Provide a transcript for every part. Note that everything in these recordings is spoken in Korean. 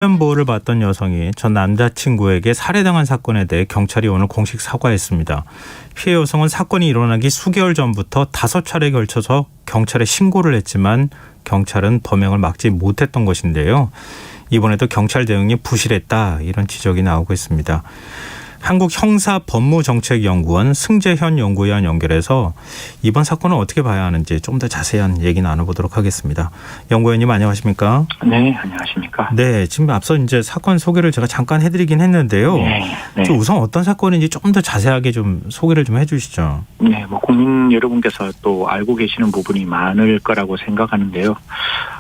보호를 받던 여성이 전 남자친구에게 살해당한 사건에 대해 경찰이 오늘 공식 사과했습니다. 피해 여성은 사건이 일어나기 수개월 전부터 5차례에 걸쳐서 경찰에 신고를 했지만 경찰은 범행을 막지 못했던 것인데요. 이번에도 경찰 대응이 부실했다, 이런 지적이 나오고 있습니다. 한국형사법무정책연구원 승재현 연구위원 연결해서 이번 사건을 어떻게 봐야 하는지 좀 더 자세한 얘기 나눠보도록 하겠습니다. 연구위원님 안녕하십니까? 네, 안녕하십니까? 네, 지금 앞서 이제 사건 소개를 제가 잠깐 해드리긴 했는데요. 네. 우선 어떤 사건인지 좀 더 자세하게 좀 소개를 좀 해주시죠. 네, 국민 여러분께서 또 알고 계시는 부분이 많을 거라고 생각하는데요.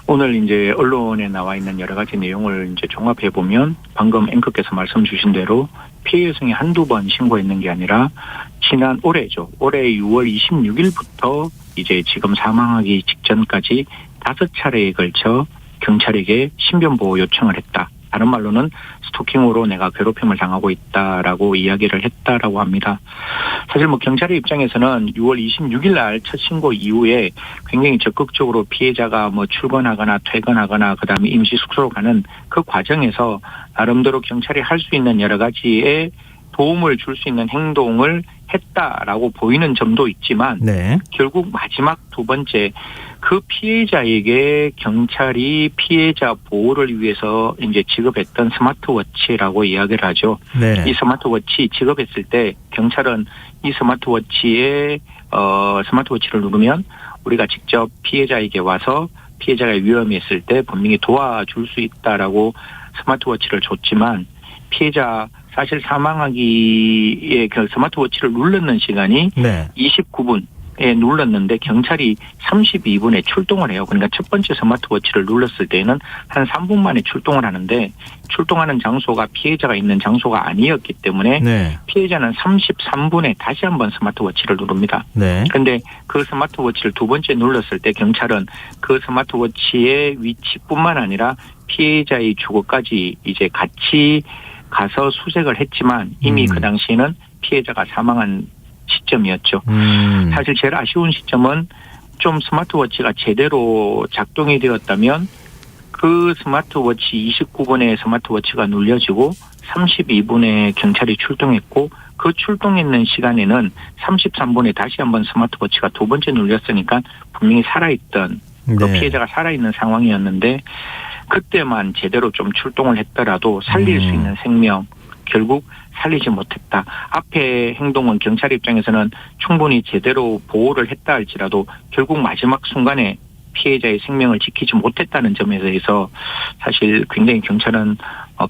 오늘 이제 언론에 나와 있는 여러 가지 내용을 이제 종합해 보면 방금 앵커께서 말씀 주신 대로 피해 여성이 한두 번 신고했는 게 아니라 지난 올해죠. 올해 6월 26일부터 이제 지금 사망하기 직전까지 5차례에 걸쳐 경찰에게 신변보호 요청을 했다. 다른 말로는 스토킹으로 내가 괴롭힘을 당하고 있다라고 이야기를 했다라고 합니다. 사실 경찰의 입장에서는 6월 26일 날 첫 신고 이후에 굉장히 적극적으로 피해자가 출근하거나 퇴근하거나 그다음에 임시 숙소로 가는 그 과정에서 나름대로 경찰이 할 수 있는 여러 가지의 도움을 줄 수 있는 행동을 했다라고 보이는 점도 있지만 네. 결국 마지막 두 번째 그 피해자에게 경찰이 피해자 보호를 위해서 이제 지급했던 스마트워치라고 이야기를 하죠. 네. 이 스마트워치 지급했을 때 경찰은 이 스마트워치를 누르면 우리가 직접 피해자에게 와서 피해자가 위험이 있을 때 분명히 도와줄 수 있다라고 스마트워치를 줬지만 피해자 사실 사망하기에 그 스마트워치를 눌렀는 시간이 네. 29분에 눌렀는데 경찰이 32분에 출동을 해요. 그러니까 첫 번째 스마트워치를 눌렀을 때는 한 3분 만에 출동을 하는데 출동하는 장소가 피해자가 있는 장소가 아니었기 때문에 네. 피해자는 33분에 다시 한번 스마트워치를 누릅니다. 그런데 네. 그 스마트워치를 두 번째 눌렀을 때 경찰은 그 스마트워치의 위치뿐만 아니라 피해자의 주거까지 이제 같이 가서 수색을 했지만 이미 그 당시에는 피해자가 사망한 시점이었죠. 사실 제일 아쉬운 시점은 좀 스마트워치가 제대로 작동이 되었다면 그 스마트워치 29분에 스마트워치가 눌려지고 32분에 경찰이 출동했고 그 출동했는 시간에는 33분에 다시 한번 스마트워치가 두 번째 눌렸으니까 분명히 살아있던 그 네. 피해자가 살아있는 상황이었는데 그때만 제대로 좀 출동을 했더라도 살릴 수 있는 생명 결국 살리지 못했다. 앞에 행동은 경찰 입장에서는 충분히 제대로 보호를 했다 할지라도 결국 마지막 순간에 피해자의 생명을 지키지 못했다는 점에 대해서 사실 굉장히 경찰은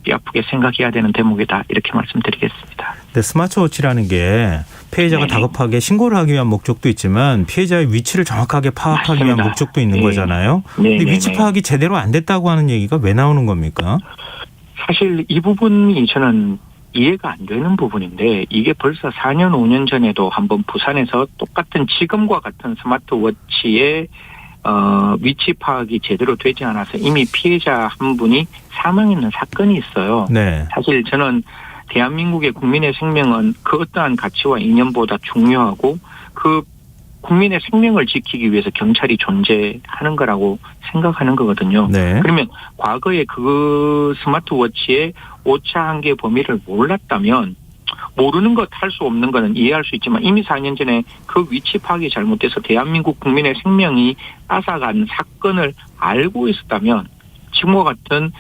뼈아프게 생각해야 되는 대목이다. 이렇게 말씀드리겠습니다. 네, 스마트워치라는 게 피해자가 네네. 다급하게 신고를 하기 위한 목적도 있지만 피해자의 위치를 정확하게 파악하기 맞습니다. 위한 목적도 있는 네. 거잖아요. 그런데 위치 파악이 제대로 안 됐다고 하는 얘기가 왜 나오는 겁니까? 사실 이 부분이 저는 이해가 안 되는 부분인데 이게 벌써 4년 5년 전에도 한번 부산에서 똑같은 지금과 같은 스마트워치의 위치 파악이 제대로 되지 않아서 이미 피해자 한 분이 사망했는 사건이 있어요. 네. 사실 저는 대한민국의 국민의 생명은 그 어떠한 가치와 이념보다 중요하고 그 국민의 생명을 지키기 위해서 경찰이 존재하는 거라고 생각하는 거거든요. 네. 그러면 과거에 그 스마트워치의 오차 한계 범위를 몰랐다면 모르는 것 할 수 없는 거는 이해할 수 있지만 이미 4년 전에 그 위치 파악이 잘못돼서 대한민국 국민의 생명이 앗아간 사건을 알고 있었다면 지금과 같은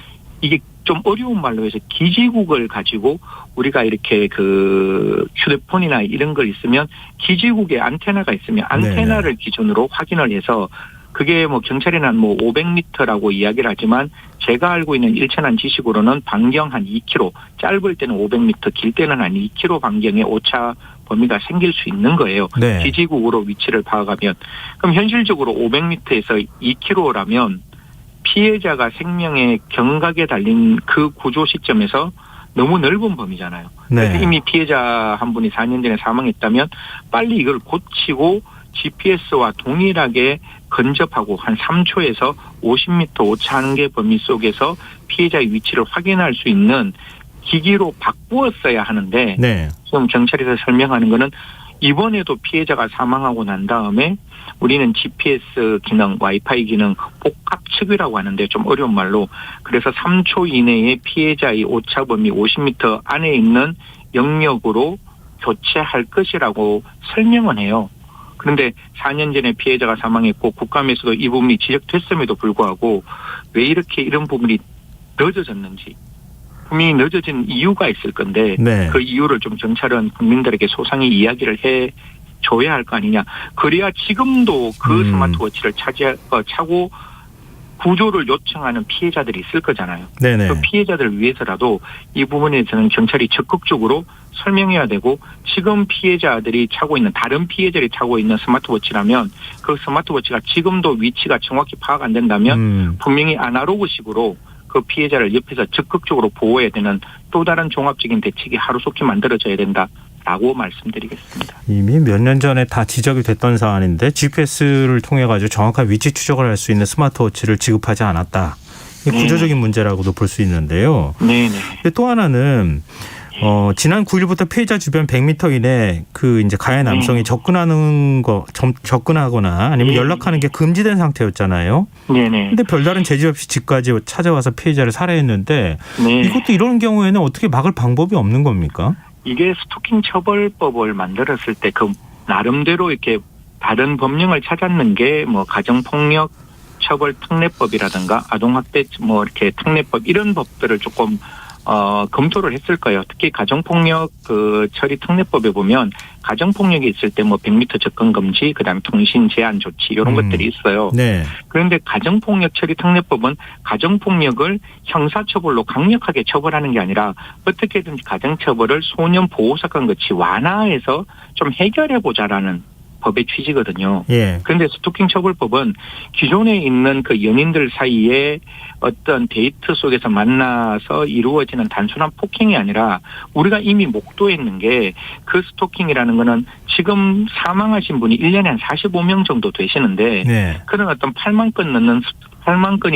이게 좀 어려운 말로 해서 기지국을 가지고 우리가 이렇게 그 휴대폰이나 이런 걸 있으면 기지국에 안테나가 있으면 안테나를 기준으로 확인을 해서 그게 경찰에는 500m라고 이야기를 하지만 제가 알고 있는 일천한 지식으로는 반경 한 2km, 짧을 때는 500m, 길 때는 한 2km 반경의 오차 범위가 생길 수 있는 거예요. 네. 기지국으로 위치를 파악하면. 그럼 현실적으로 500m에서 2km라면 피해자가 생명의 경각에 달린 그 구조 시점에서 너무 넓은 범위잖아요. 네. 그래서 이미 피해자 한 분이 4년 전에 사망했다면 빨리 이걸 고치고 GPS와 동일하게 근접하고 한 3초에서 50m 오차 한계 범위 속에서 피해자의 위치를 확인할 수 있는 기기로 바꾸었어야 하는데 네. 지금 경찰에서 설명하는 거는 이번에도 피해자가 사망하고 난 다음에 우리는 GPS 기능, 와이파이 기능 복합 측이라고 하는데 좀 어려운 말로 그래서 3초 이내에 피해자의 오차 범위 50m 안에 있는 영역으로 교체할 것이라고 설명은 해요. 그런데 4년 전에 피해자가 사망했고 국감에서도 이 부분이 지적됐음에도 불구하고 왜 이렇게 이런 부분이 늦어졌는지 분명히 늦어진 이유가 있을 건데 네. 그 이유를 좀 경찰은 국민들에게 소상히 이야기를 해줘야 할 거 아니냐. 그래야 지금도 그 스마트워치를 차고 구조를 요청하는 피해자들이 있을 거잖아요. 네네. 그 피해자들을 위해서라도 이 부분에 대해서는 경찰이 적극적으로 설명해야 되고 지금 피해자들이 차고 있는 다른 피해자들이 차고 있는 스마트워치라면 그 스마트워치가 지금도 위치가 정확히 파악 안 된다면 분명히 아날로그식으로 그 피해자를 옆에서 적극적으로 보호해야 되는 또 다른 종합적인 대책이 하루속히 만들어져야 된다라고 말씀드리겠습니다. 이미 몇 년 전에 다 지적이 됐던 사안인데 GPS를 통해 가지고 정확한 위치 추적을 할 수 있는 스마트워치를 지급하지 않았다. 이게 구조적인 문제라고도 볼 수 있는데요. 네네. 또 하나는 지난 9일부터 피해자 주변 100m 이내 그 이제 가해 남성이 접근하거나 아니면 연락하는 게 금지된 상태였잖아요. 네네. 근데 별다른 제지 없이 집까지 찾아와서 피해자를 살해했는데 네. 이것도 이런 경우에는 어떻게 막을 방법이 없는 겁니까? 이게 스토킹 처벌법을 만들었을 때 그 나름대로 이렇게 다른 법령을 찾았는 게 뭐 가정폭력 처벌 특례법이라든가 아동학대 뭐 이렇게 특례법 이런 법들을 조금 검토를 했을 거예요. 특히 가정폭력 그 처리 특례법에 보면 가정폭력이 있을 때 뭐 100m 접근 금지, 그다음에 통신 제한 조치 이런 것들이 있어요. 네. 그런데 가정폭력 처리 특례법은 가정폭력을 형사처벌로 강력하게 처벌하는 게 아니라 어떻게든지 가정처벌을 소년 보호사건 같이 완화해서 좀 해결해보자라는 법의 취지거든요. 예. 그런데 스토킹 처벌법은 기존에 있는 그 연인들 사이에 어떤 데이트 속에서 만나서 이루어지는 단순한 폭행이 아니라 우리가 이미 목도했는 게 그 스토킹이라는 거는 지금 사망하신 분이 1년에 한 45명 정도 되시는데 네. 그런 어떤 8만 건이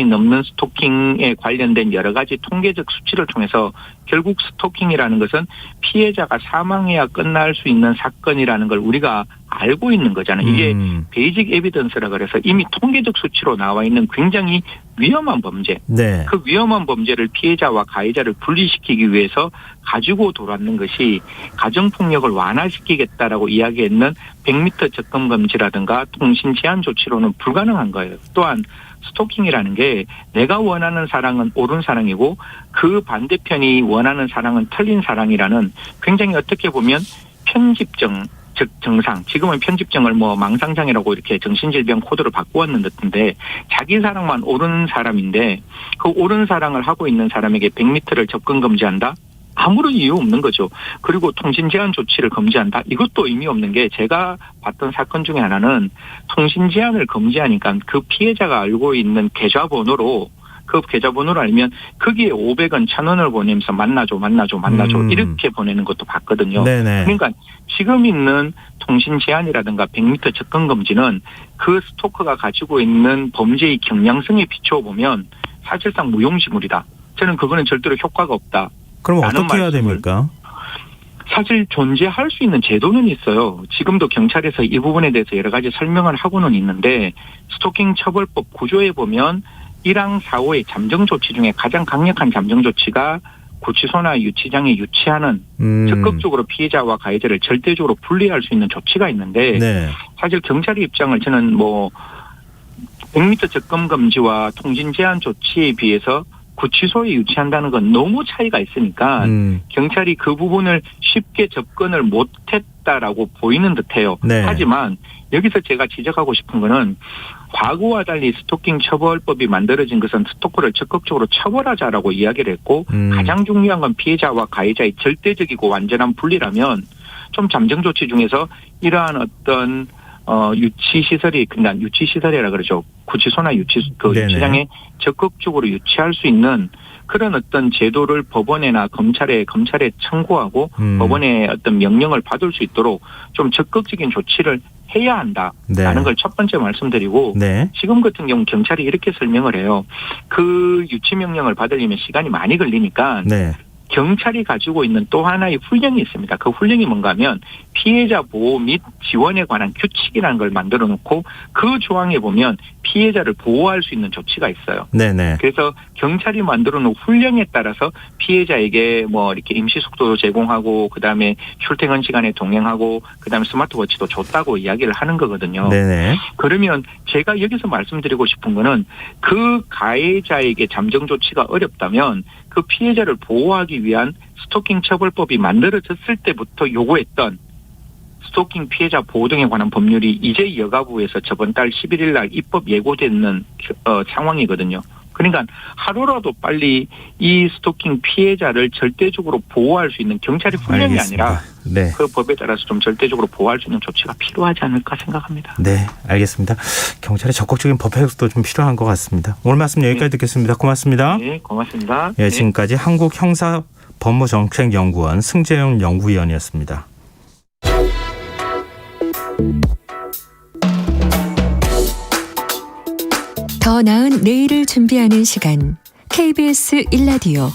넘는 스토킹에 관련된 여러 가지 통계적 수치를 통해서 결국 스토킹이라는 것은 피해자가 사망해야 끝날 수 있는 사건이라는 걸 우리가 알고 있는 거잖아요. 이게 베이직 에비던스라 그래서 이미 통계적 수치로 나와 있는 굉장히 위험한 범죄. 네. 그 위험한 범죄를 피해자와 가해자를 분리시키기 위해서 가지고 돌아왔는 것이 가정폭력을 완화시키겠다라고 이야기했는 100m 접근 금지라든가 통신 제한 조치로는 불가능한 거예요. 또한 스토킹이라는 게 내가 원하는 사랑은 옳은 사랑이고 그 반대편이 원하는 사랑은 틀린 사랑이라는 굉장히 어떻게 보면 편집증 즉 정상, 지금은 편집증을 뭐 망상장애라고 이렇게 정신질병 코드로 바꾸었는 듯한데 자기 사랑만 옳은 사람인데 그 옳은 사랑을 하고 있는 사람에게 100m를 접근 금지한다? 아무런 이유 없는 거죠. 그리고 통신 제한 조치를 금지한다? 이것도 의미 없는 게 제가 봤던 사건 중에 하나는 통신 제한을 금지하니까 그 피해자가 알고 있는 계좌번호로 그 계좌번호를 알면 거기에 500원, 1000원을 보내면서 만나줘 이렇게 보내는 것도 봤거든요. 네네. 그러니까 지금 있는 통신 제한이라든가 100m 접근 금지는 그 스토커가 가지고 있는 범죄의 경량성에 비추어 보면 사실상 무용지물이다. 저는 그거는 절대로 효과가 없다. 그럼 어떻게 해야 됩니까? 사실 존재할 수 있는 제도는 있어요. 지금도 경찰에서 이 부분에 대해서 여러 가지 설명을 하고는 있는데 스토킹 처벌법 구조에 보면 1항 4호의 잠정 조치 중에 가장 강력한 잠정 조치가 구치소나 유치장에 유치하는 적극적으로 피해자와 가해자를 절대적으로 분리할 수 있는 조치가 있는데 네. 사실 경찰의 입장을 저는 뭐 100m 접근 금지와 통신 제한 조치에 비해서 구치소에 유치한다는 건 너무 차이가 있으니까 경찰이 그 부분을 쉽게 접근을 못했다라고 보이는 듯해요. 네. 하지만 여기서 제가 지적하고 싶은 거는 과거와 달리 스토킹 처벌법이 만들어진 것은 스토커를 적극적으로 처벌하자라고 이야기를 했고 가장 중요한 건 피해자와 가해자의 절대적이고 완전한 분리라면 좀 잠정 조치 중에서 이러한 어떤 유치시설이, 그러니까 유치시설이라 그러죠. 구치소나 유치장에 적극적으로 유치할 수 있는 그런 어떤 제도를 법원에나 검찰에 청구하고 법원의 어떤 명령을 받을 수 있도록 좀 적극적인 조치를 해야 한다라는 걸 첫 번째 말씀드리고 지금 같은 경우 경찰이 이렇게 설명을 해요. 그 유치 명령을 받으려면 시간이 많이 걸리니까 경찰이 가지고 있는 또 하나의 훈령이 있습니다. 그 훈령이 뭔가 하면 피해자 보호 및 지원에 관한 규칙이라는 걸 만들어 놓고 그 조항에 보면 피해자를 보호할 수 있는 조치가 있어요. 네네. 그래서 경찰이 만들어 놓은 훈령에 따라서 피해자에게 뭐 이렇게 임시 숙소도 제공하고 그다음에 출퇴근 시간에 동행하고 그다음에 스마트워치도 줬다고 이야기를 하는 거거든요. 네네. 그러면 제가 여기서 말씀드리고 싶은 거는 그 가해자에게 잠정 조치가 어렵다면 그 피해자를 보호하기 위한 스토킹 처벌법이 만들어졌을 때부터 요구했던 스토킹 피해자 보호 등에 관한 법률이 이제 여가부에서 저번 달 11일 날 입법 예고되는 상황이거든요. 그러니까 하루라도 빨리 이 스토킹 피해자를 절대적으로 보호할 수 있는 경찰의 훈령이 알겠습니다. 아니라 네. 그 법에 따라서 좀 절대적으로 보호할 수 있는 조치가 필요하지 않을까 생각합니다. 네, 알겠습니다. 경찰의 적극적인 법 해석도 좀 필요한 것 같습니다. 오늘 말씀 여기까지 듣겠습니다. 고맙습니다. 네, 고맙습니다. 예, 지금까지 한국형사법무정책연구원 승재영 연구위원이었습니다. 더 나은 내일을 준비하는 시간 KBS 1라디오